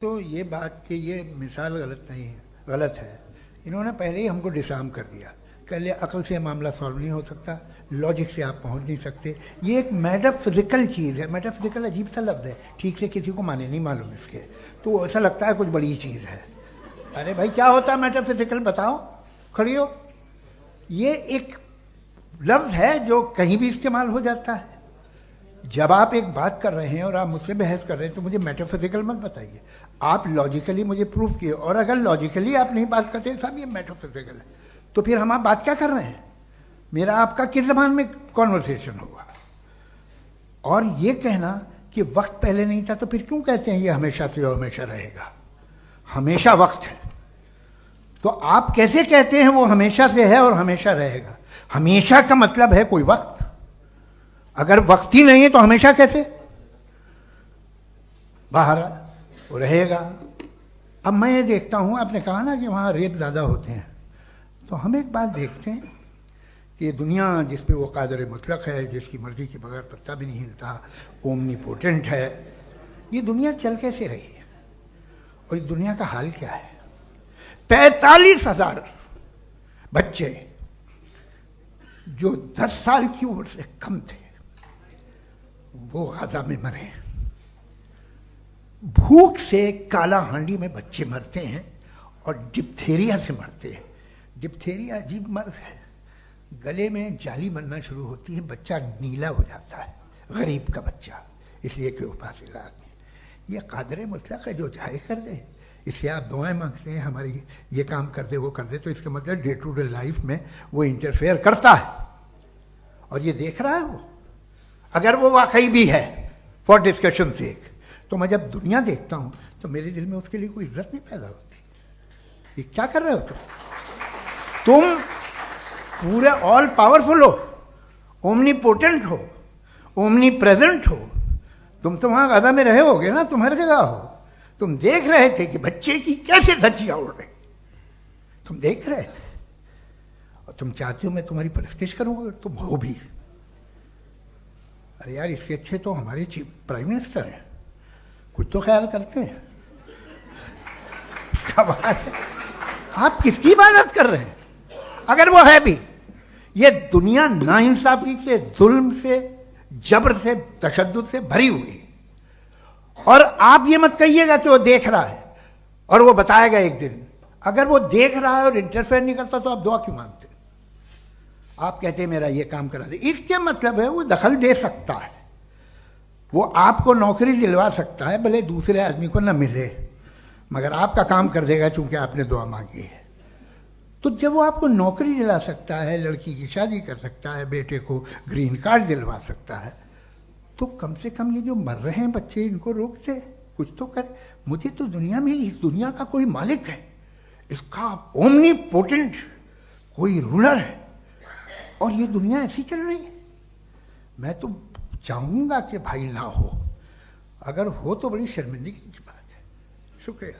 تو یہ بات کہ یہ مثال غلط نہیں ہے، غلط ہے. انہوں نے پہلے ہی ہم کو ڈسارم کر دیا. کہہ لیا عقل سے معاملہ سالو نہیں ہو سکتا، لاجک سے آپ پہنچ نہیں سکتے. یہ ایک میٹا فزیکل چیز ہے. میٹا فزیکل عجیب سا لفظ ہے، ٹھیک سے کسی کو معنی نہیں معلوم اس کے، تو ایسا لگتا ہے کچھ بڑی چیز ہے. ارے بھائی کیا ہوتا ہے میٹا فزیکل؟ بتاؤ، کھڑی ہو. یہ ایک لفظ ہے جو کہیں بھی استعمال ہو جاتا ہے. جب آپ ایک بات کر رہے ہیں اور آپ مجھ سے بحث کر رہے ہیں تو مجھے میٹا فزیکل مت بتائیے، آپ لاجیکلی مجھے پروف کیے. اور اگر لاجیکلی آپ نہیں بات کرتے صاحب یہ میٹا فزیکل ہے، تو پھر ہم آپ بات کیا کر رہے ہیں؟ میرا آپ کا کس زبان میں کانورسیشن ہوگا؟ اور یہ کہنا کہ وقت پہلے نہیں تھا، تو پھر کیوں کہتے ہیں یہ ہمیشہ سے اور ہمیشہ رہے گا؟ ہمیشہ وقت ہے تو آپ کیسے کہتے ہیں وہ ہمیشہ سے ہے اور ہمیشہ رہے گا؟ ہمیشہ کا مطلب ہے کوئی وقت. اگر وقت ہی نہیں ہے تو ہمیشہ کیسے؟ باہر وہ رہے گا. اب میں یہ دیکھتا ہوں، آپ نے کہا نا کہ وہاں ریپ زیادہ ہوتے ہیں، تو ہم ایک بات دیکھتے ہیں کہ یہ دنیا جس پہ وہ قادر مطلق ہے، جس کی مرضی کے بغیر پتہ بھی نہیں ہلتا، اومنی پوٹنٹ ہے، یہ دنیا چل کیسے رہی ہے؟ اور اس دنیا کا حال کیا ہے؟ 45,000 بچے جو 10 سال کی عمر سے کم تھے وہ غزہ میں مرے. بھوک سے کالا ہانڈی میں بچے مرتے ہیں اور ڈپتھیریا سے مرتے ہیں. ڈپتھیریا عجیب مرض ہے، گلے میں جالی بننا شروع ہوتی ہے، بچہ نیلا ہو جاتا ہے، غریب کا بچہ، اس لیے کہ اوپاس علاج میں. یہ قادر مطلق ہے جو چاہے کر دے. اس سے آپ دعائیں مانگتے ہیں ہماری یہ کام کر دے وہ کر دے، تو اس کا مطلب ڈے ٹو ڈے لائف میں وہ انٹرفیئر کرتا ہے اور یہ دیکھ رہا ہے وہ. اگر وہ واقعی بھی ہے فار ڈسکشن سے، تو میں جب دنیا دیکھتا ہوں تو میرے دل میں اس کے لیے کوئی عزت نہیں پیدا ہوتی. یہ کیا کر رہے ہو تم پورے آل پاورفل ہو، اومنی پوٹنٹ ہو، اومنی پریزنٹ ہو. تم تو وہاں غزہ میں رہے ہوگے نا، تم ہر جگہ ہو. تم دیکھ رہے تھے کہ بچے کی کیسے دھجیاں اڑ رہی، تم دیکھ رہے تھے. اور تم چاہتے ہو میں تمہاری پرستش کروں گا؟ تم ہو بھی. ارے یار اس سے اچھے تو ہمارے چیف پرائم منسٹر ہیں، کچھ تو خیال کرتے ہیں. کمال ہے. آپ کس کی عبادت کر رہے ہیں؟ اگر وہ ہے بھی، یہ دنیا ناانصافی سے، ظلم سے، جبر سے، تشدد سے بھری ہوئی. اور آپ یہ مت کہیے گا کہ وہ دیکھ رہا ہے اور وہ بتائے گا ایک دن. اگر وہ دیکھ رہا ہے اور انٹرفیئر نہیں کرتا تو آپ دعا کیوں مانگتے؟ آپ کہتے ہیں میرا یہ کام کرا دے. اس کے مطلب ہے وہ دخل دے سکتا ہے، وہ آپ کو نوکری دلوا سکتا ہے، بھلے دوسرے آدمی کو نہ ملے، مگر آپ کا کام کر دے گا چونکہ آپ نے دعا مانگی ہے. تو جب وہ آپ کو نوکری دلا سکتا ہے، لڑکی کی شادی کر سکتا ہے، بیٹے کو گرین کارڈ دلوا سکتا ہے، تو کم سے کم یہ جو مر رہے ہیں بچے ان کو روک دے، کچھ تو کرے. مجھے تو دنیا میں اس دنیا کا کوئی مالک ہے، اس کا اومنی پوٹنٹ کوئی رولر ہے، اور یہ دنیا ایسی چل رہی ہے. میں تو چاہوں گا کہ بھائی نہ ہو، اگر ہو تو بڑی شرمندگی کی بات ہے. شکریہ.